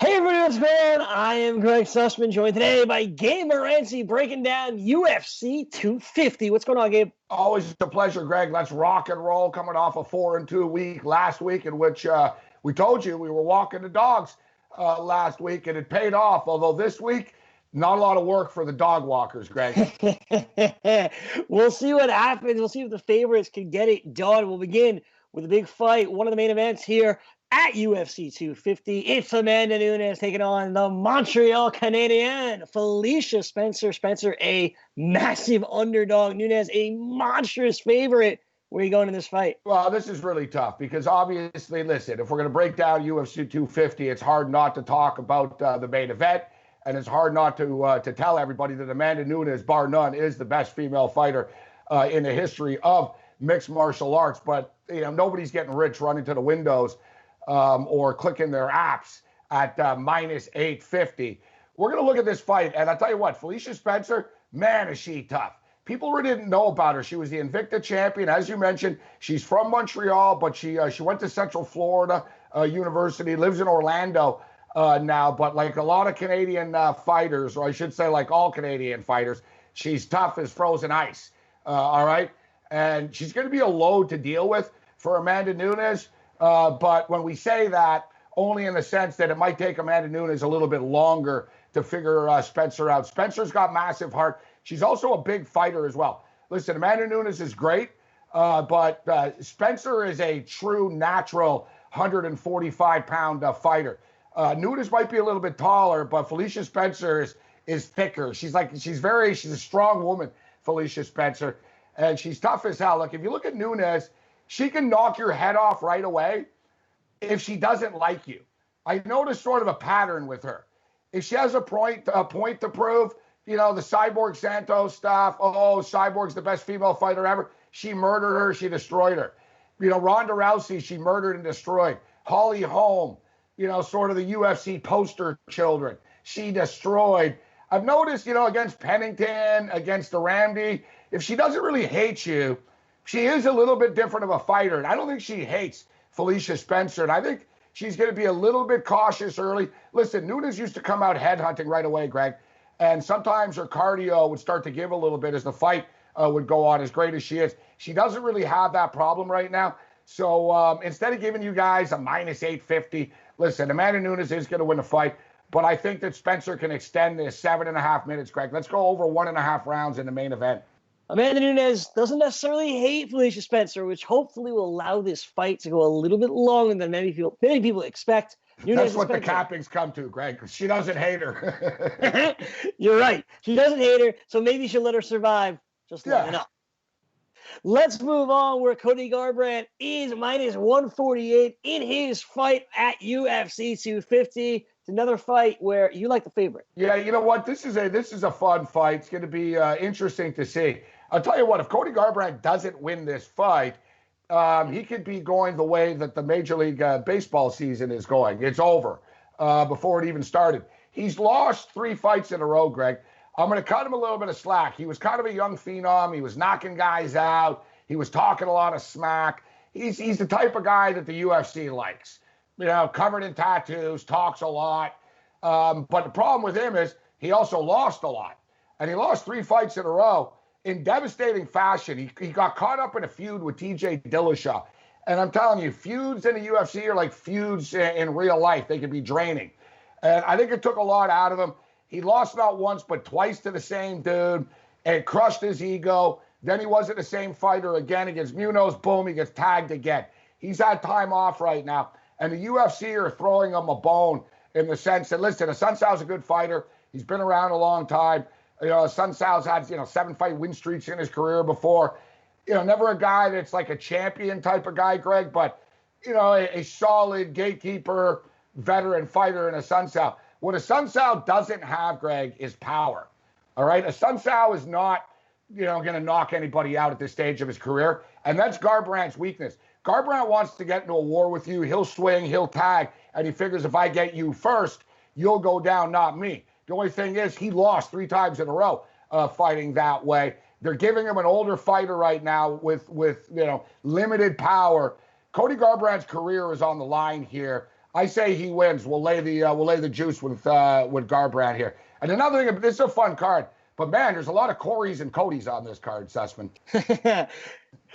Hey everybody, what's going on? I am Gregg Sussman, joined today by Gabe Morency, breaking down UFC 250. What's going on, Gabe? Always a pleasure, Greg. Let's rock and roll. Coming off a 4-2 week last week, in which we told you we were walking the dogs last week, and it paid off. Although this week, not a lot of work for the dog walkers, Greg. We'll see what happens. We'll see if the favorites can get it done. We'll begin with a big fight, one of the main events here at UFC 250. It's Amanda Nunes taking on the Montreal Canadian, Felicia Spencer. Spencer, a massive underdog. Nunes, a monstrous favorite. Where are you going in this fight? Well, this is really tough because obviously, listen, if we're going to break down UFC 250, it's hard not to talk about the main event. And it's hard not to tell everybody that Amanda Nunes, bar none, is the best female fighter in the history of mixed martial arts. But nobody's getting rich running to the windows or clicking their apps at minus 850. We're going to look at this fight, and I'll tell you what, Felicia Spencer, man, is she tough. People really didn't know about her. She was the Invicta champion. As you mentioned, she's from Montreal, but she went to Central Florida University, lives in Orlando now. But like a lot of Canadian fighters, or I should say like all Canadian fighters, she's tough as frozen ice, all right? And she's going to be a load to deal with for Amanda Nunes. But when we say that, only in the sense that it might take Amanda Nunes a little bit longer to figure Spencer out. Spencer's got massive heart. She's also a big fighter as well. Listen, Amanda Nunes is great, but Spencer is a true natural 145-pound fighter. Nunes might be a little bit taller, but Felicia Spencer is thicker. She's a strong woman, Felicia Spencer, and she's tough as hell. Look, if you look at Nunes, she can knock your head off right away if she doesn't like you. I noticed sort of a pattern with her. If she has a point to prove, the Cyborg Santos stuff, Cyborg's the best female fighter ever. She murdered her. She destroyed her. Ronda Rousey, she murdered and destroyed. Holly Holm, sort of the UFC poster children. She destroyed. I've noticed, against Pennington, against the Ramsey, if she doesn't really hate you, she is a little bit different of a fighter. And I don't think she hates Felicia Spencer. And I think she's going to be a little bit cautious early. Listen, Nunes used to come out headhunting right away, Greg. And sometimes her cardio would start to give a little bit as the fight would go on, as great as she is. She doesn't really have that problem right now. So instead of giving you guys a minus 850, listen, Amanda Nunes is going to win the fight. But I think that Spencer can extend this 7.5 minutes, Greg. Let's go over 1.5 rounds in the main event. Amanda Nunes doesn't necessarily hate Felicia Spencer, which hopefully will allow this fight to go a little bit longer than many people expect. That's what the cappings come to, Greg. She doesn't hate her. You're right. She doesn't hate her, so maybe she'll let her survive just long enough. Let's move on where Cody Garbrandt is minus 148 in his fight at UFC 250. It's another fight where you like the favorite. Yeah, you know what? This is a fun fight. It's going to be interesting to see. I'll tell you what, if Cody Garbrandt doesn't win this fight, he could be going the way that the Major League Baseball season is going. It's over before it even started. He's lost 3 fights in a row, Greg. I'm going to cut him a little bit of slack. He was kind of a young phenom. He was knocking guys out. He was talking a lot of smack. He's the type of guy that the UFC likes. Covered in tattoos, talks a lot. But the problem with him is he also lost a lot. And he lost 3 fights in a row in devastating fashion. He got caught up in a feud with TJ Dillashaw. And I'm telling you, feuds in the UFC are like feuds in real life. They can be draining. And I think it took a lot out of him. He lost not once, but twice to the same dude, and it crushed his ego. Then he wasn't the same fighter again against Nunes. Boom, he gets tagged again. He's had time off right now. And the UFC are throwing him a bone in the sense that, listen, Sun Tzu's a good fighter. He's been around a long time. Sun Tzu's had, 7-fight win streaks in his career before. Never a guy that's like a champion type of guy, Greg, but, a solid gatekeeper, veteran fighter in a Sun Tzu. What a Sun Tzu doesn't have, Greg, is power. All right? A Sun Tzu is not, going to knock anybody out at this stage of his career. And that's Garbrandt's weakness. Garbrandt wants to get into a war with you. He'll swing, he'll tag, and he figures if I get you first, you'll go down, not me. The only thing is he lost 3 times in a row fighting that way. They're giving him an older fighter right now with limited power. Cody Garbrandt's career is on the line here. I say he wins. We'll lay the juice with Garbrandt here. And another thing, this is a fun card, but man, there's a lot of Corys and Codys on this card, Sussman.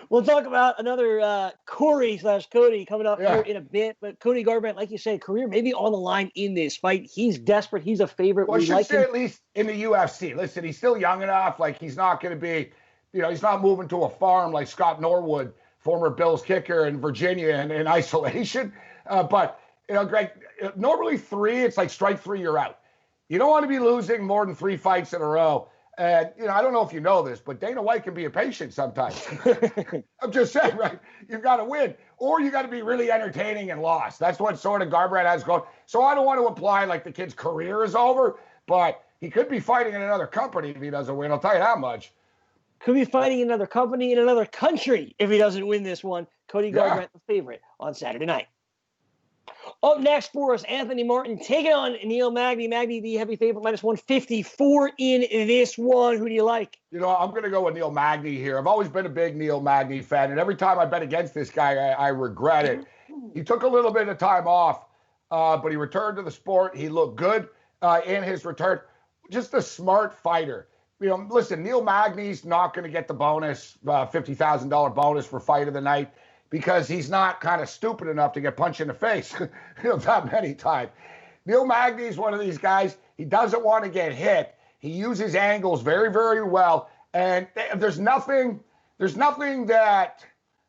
We'll talk about another Cory/Cody coming up here in a bit. But Cody Garbrandt, like you said, career maybe on the line in this fight. He's desperate. He's a favorite. Well, I should say at least in the UFC. Listen, he's still young enough. Like, he's not going to be, he's not moving to a farm like Scott Norwood, former Bills kicker in Virginia, and in isolation. But, Greg, normally 3, it's like strike 3, you're out. You don't want to be losing more than 3 fights in a row. And, I don't know if you know this, but Dana White can be impatient sometimes. I'm just saying, right? You've got to win, or you got to be really entertaining and lost. That's what sort of Garbrandt has going. So I don't want to imply like the kid's career is over, but he could be fighting in another company if he doesn't win. I'll tell you that much. Could be fighting in another company in another country if he doesn't win this one. Cody Garbrandt, the favorite on Saturday night. Up next for us, Anthony Martin taking on Neil Magny. Magny, the heavy favorite, -154 in this one. Who do you like? I'm going to go with Neil Magny here. I've always been a big Neil Magny fan, and every time I bet against this guy, I regret it. He took a little bit of time off, but he returned to the sport. He looked good in his return. Just a smart fighter. Listen, Neil Magny's not going to get the bonus, $50,000 bonus for fight of the night, because he's not kind of stupid enough to get punched in the face that many times. Neil Magny is one of these guys, he doesn't want to get hit. He uses angles very, very well. And there's nothing that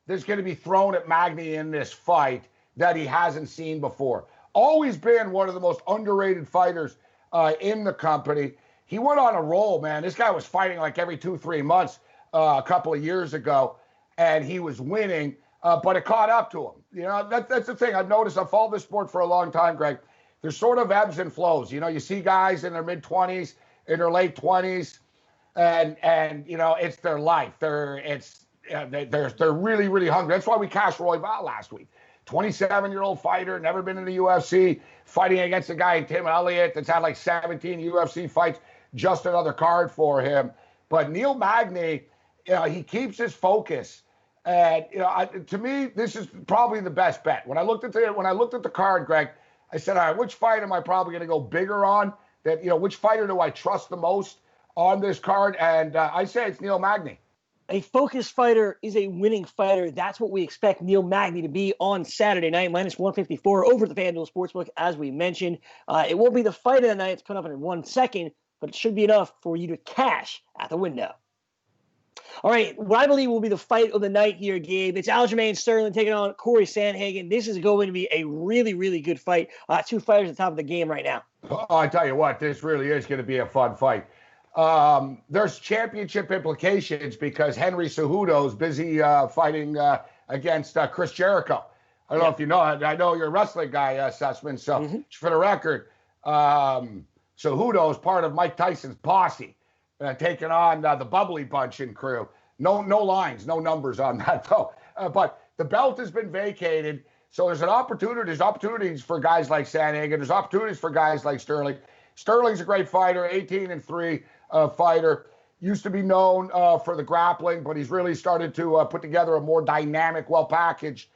there's going to be thrown at Magny in this fight that he hasn't seen before. Always been one of the most underrated fighters in the company. He went on a roll, man. This guy was fighting like every 2-3 months a couple of years ago, and he was winning. But it caught up to him. That's the thing I've noticed. I've followed this sport for a long time, Greg. There's sort of ebbs and flows. You see guys in their mid-20s, in their late 20s, and it's their life. They're really, really hungry. That's why we cashed Roy Val last week. 27-year-old fighter, never been in the UFC, fighting against a guy, Tim Elliott, that's had like 17 UFC fights. Just another card for him. But Neil Magny, he keeps his focus. And to me, this is probably the best bet. When I looked at the card, Greg, I said, all right, which fight am I probably going to go bigger on? Which fighter do I trust the most on this card? And I say it's Neil Magny. A focused fighter is a winning fighter. That's what we expect Neil Magny to be on Saturday night, -154 over the FanDuel Sportsbook, as we mentioned. It won't be the fight of the night. It's coming up in 1 second, but it should be enough for you to cash at the window. All right, what I believe will be the fight of the night here, Gabe. It's Aljamain Sterling taking on Cory Sandhagen. This is going to be a really, really good fight. 2 fighters at the top of the game right now. Oh, I tell you what, this really is going to be a fun fight. There's championship implications because Henry Cejudo's busy fighting against Chris Jericho. I don't know if you know. I know you're a wrestling guy, Sussman. So for the record, Cejudo is part of Mike Tyson's posse. Taking on the Bubbly Bunch and crew. No lines, no numbers on that, though. But the belt has been vacated, so there's an opportunity. There's opportunities for guys like Sandhagen. There's opportunities for guys like Sterling. Sterling's a great fighter, 18-3 fighter. Used to be known for the grappling, but he's really started to put together a more dynamic, well-packaged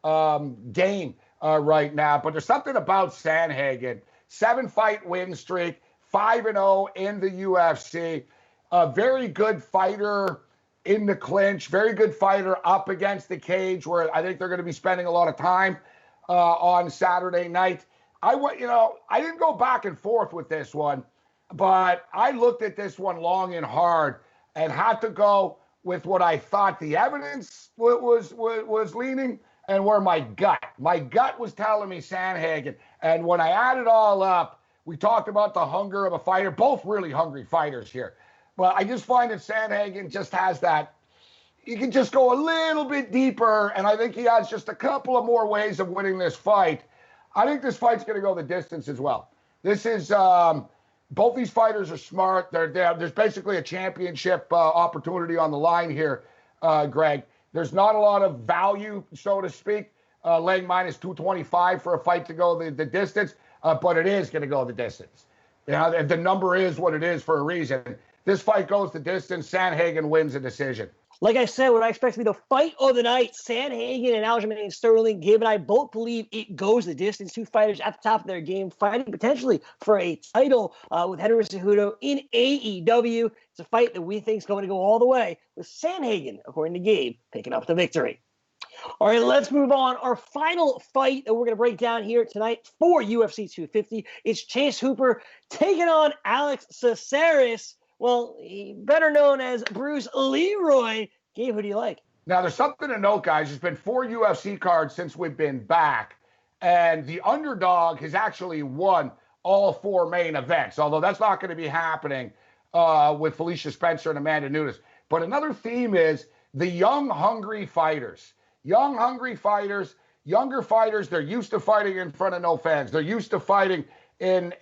game right now. But there's something about Sandhagen. 7-fight win streak. 5-0 in the UFC. A very good fighter in the clinch. Very good fighter up against the cage, where I think they're going to be spending a lot of time on Saturday night. I didn't go back and forth with this one, but I looked at this one long and hard and had to go with what I thought the evidence was leaning and where my gut was telling me Sandhagen. And when I add it all up, we talked about the hunger of a fighter, both really hungry fighters here. But I just find that Sandhagen just has that. He can just go a little bit deeper, and I think he has just a couple of more ways of winning this fight. I think this fight's going to go the distance as well. This is both these fighters are smart. There's basically a championship opportunity on the line here, Greg. There's not a lot of value, so to speak, laying -225 for a fight to go the distance. But it is going to go the distance. The number is what it is for a reason. This fight goes the distance. Sandhagen wins a decision. Like I said, what I expect to be the fight of the night, Sandhagen and Aljamain Sterling. Gabe and I both believe it goes the distance. Two fighters at the top of their game, fighting potentially for a title with Henry Cejudo in AEW. It's a fight that we think is going to go all the way, with Sandhagen, according to Gabe, picking up the victory. All right, let's move on. Our final fight that we're going to break down here tonight for UFC 250 is Chase Hooper taking on Alex Sorceress. Well, better known as Bruce Leroy. Gabe, who do you like? Now, there's something to note, guys. There's been 4 UFC cards since we've been back, and the underdog has actually won all 4 main events, although that's not going to be happening with Felicia Spencer and Amanda Nunes. But another theme is the young, hungry fighters. Young, hungry fighters, younger fighters, they're used to fighting in front of no fans. They're used to fighting in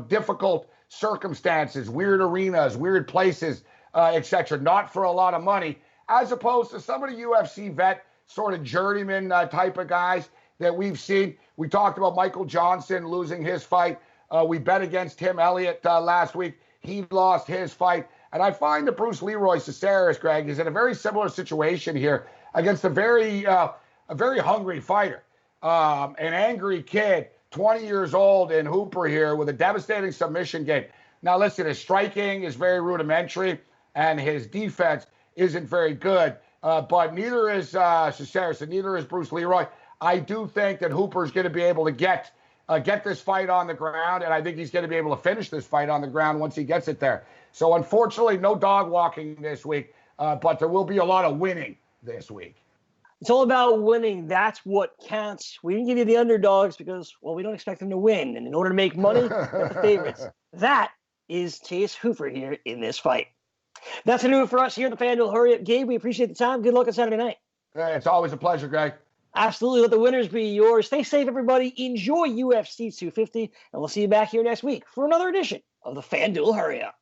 difficult circumstances, weird arenas, weird places, etc. Not for a lot of money, as opposed to some of the UFC vet sort of journeyman type of guys that we've seen. We talked about Michael Johnson losing his fight. We bet against Tim Elliott last week. He lost his fight. And I find that Bruce Leroy Sorceress, Greg, is in a very similar situation here against a very hungry fighter, an angry kid, 20 years old in Hooper here with a devastating submission game. Now, listen, his striking is very rudimentary and his defense isn't very good, but neither is Sorceress and neither is Bruce Leroy. I do think that Hooper is going to be able to get this fight on the ground, and I think he's going to be able to finish this fight on the ground once he gets it there. So, unfortunately, no dog walking this week, but there will be a lot of winning this week. It's all about winning. That's what counts. We didn't give you the underdogs because, well, we don't expect them to win. And in order to make money, they're the favorites. That is Chase Hooper here in this fight. That's going to do it for us here at the FanDuel Hurry Up. Gabe, we appreciate the time. Good luck on Saturday night. It's always a pleasure, Greg. Absolutely. Let the winners be yours. Stay safe, everybody. Enjoy UFC 250. And we'll see you back here next week for another edition of the FanDuel Hurry Up.